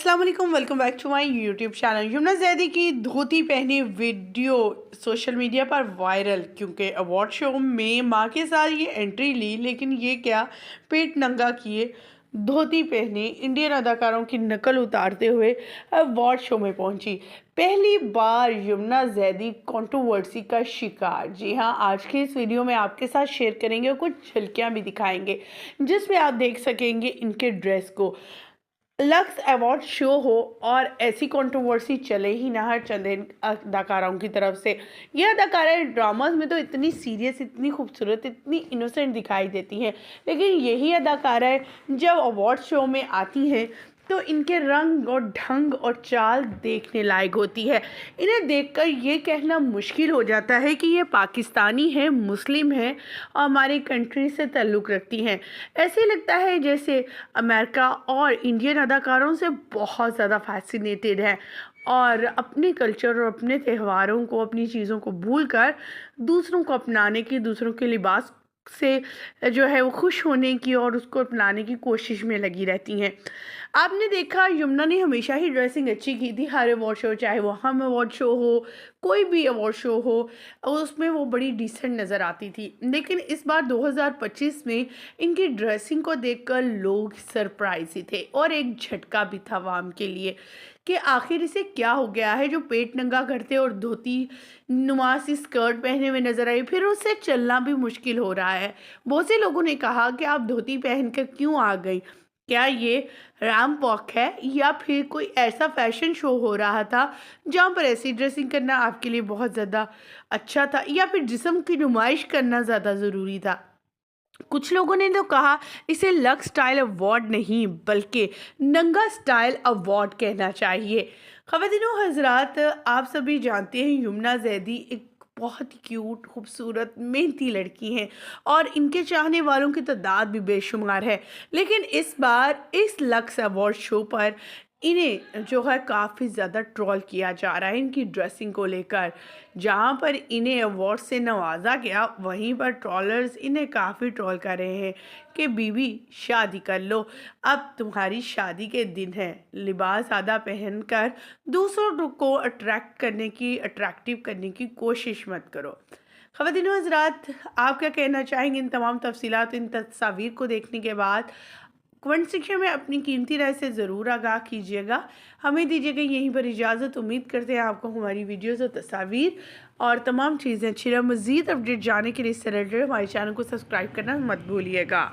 अस्सलाम वालेकुम, welcome back to my YouTube channel. Yamuna Zaidi की धोती पहने वीडियो सोशल मीडिया पर वायरल, क्योंकि अवार्ड शो में मां के साथ ये एंट्री ली, लेकिन ये क्या, पेट नंगा किए धोती पहने इंडियन अदाकारों की नकल उतारते हुए अवार्ड शो में पहुंची। पहली बार यमुना ज़ैदी कंट्रोवर्सी का शिकार। जी हाँ, आज के इस वीडियो में आपके साथ शेयर करेंगे और कुछ झलकियां भी दिखाएंगे, जिसमें आप देख सकेंगे इनके ड्रेस को। लक्स अवार्ड शो हो और ऐसी कंट्रोवर्सी चले ही ना हर चंद अदाकाराओं की तरफ से। ये अदाकाराएं ड्रामास में तो इतनी सीरियस, इतनी खूबसूरत, इतनी इनोसेंट दिखाई देती हैं, लेकिन यही अदाकाराएं जब अवार्ड शो में आती हैं तो इनके रंग और ढंग और चाल देखने लायक होती है। इन्हें देखकर ये कहना मुश्किल हो जाता है कि ये पाकिस्तानी है, मुस्लिम है और हमारी कंट्री से ताल्लुक़ रखती हैं। ऐसे लगता है जैसे अमेरिका और इंडियन अदाकारों से बहुत ज़्यादा फैसिनेटेड है और अपने कल्चर और अपने त्योहारों को, अपनी चीज़ों को भूलकर दूसरों को अपनाने की, दूसरों के लिबास से जो है वो खुश होने की और उसको अपनाने की कोशिश में लगी रहती हैं। आपने देखा, यमुना ने हमेशा ही ड्रेसिंग अच्छी की थी। हर अवार्ड शो, चाहे वो हम अवार्ड शो हो, कोई भी अवार्ड शो हो, उसमें वो बड़ी डिसेंट नज़र आती थी। लेकिन इस बार 2025 में इनकी ड्रेसिंग को देखकर लोग सरप्राइज ही थे और एक झटका भी था आवाम के लिए कि आखिर इसे क्या हो गया है जो पेट नंगा करते और धोती नुमा सी स्कर्ट पहने हुए नजर आई, फिर उससे चलना भी मुश्किल हो रहा है। बहुत से लोगों ने कहा कि आप धोती पहनकर क्यों आ गई, क्या ये रैंप वॉक है या फिर कोई ऐसा फैशन शो हो रहा था जहाँ पर ऐसी ड्रेसिंग करना आपके लिए बहुत ज़्यादा अच्छा था, या फिर जिस्म की नुमाइश करना ज़्यादा ज़रूरी था। कुछ लोगों ने तो कहा इसे लक्स स्टाइल अवार्ड नहीं बल्कि नंगा स्टाइल अवार्ड कहना चाहिए। ख़वातीनो हज़रात, आप सभी जानते हैं यमुना ज़ैदी एक बहुत ही क्यूट, खूबसूरत, मेहनती लड़की हैं और इनके चाहने वालों की तादाद भी बेशुमार है। लेकिन इस बार इस लक्स अवार्ड शो पर इन्हें जो है काफ़ी ज़्यादा ट्रोल किया जा रहा है इनकी ड्रेसिंग को लेकर। जहाँ पर इन्हें अवार्ड से नवाजा गया, वहीं पर ट्रोलर्स इन्हें काफ़ी ट्रोल कर रहे हैं कि बीवी शादी कर लो, अब तुम्हारी शादी के दिन है, लिबास आधा पहनकर दूसरों को अट्रैक्टिव करने की कोशिश मत करो। ख़वातीनो हज़रात, आप क्या कहना चाहेंगे इन तमाम तफसीलात, इन तस्वीर को देखने के बाद? कमेंट सेक्शन में अपनी कीमती राय से ज़रूर आगाह कीजिएगा। हमें दीजिएगा यहीं पर इजाज़त। उम्मीद करते हैं आपको हमारी वीडियोस और तस्वीर और तमाम चीज़ें अच्छी लगे। मज़ीद अपडेट जानने के लिए इस रिलेटेड हमारे चैनल को सब्सक्राइब करना मत भूलिएगा।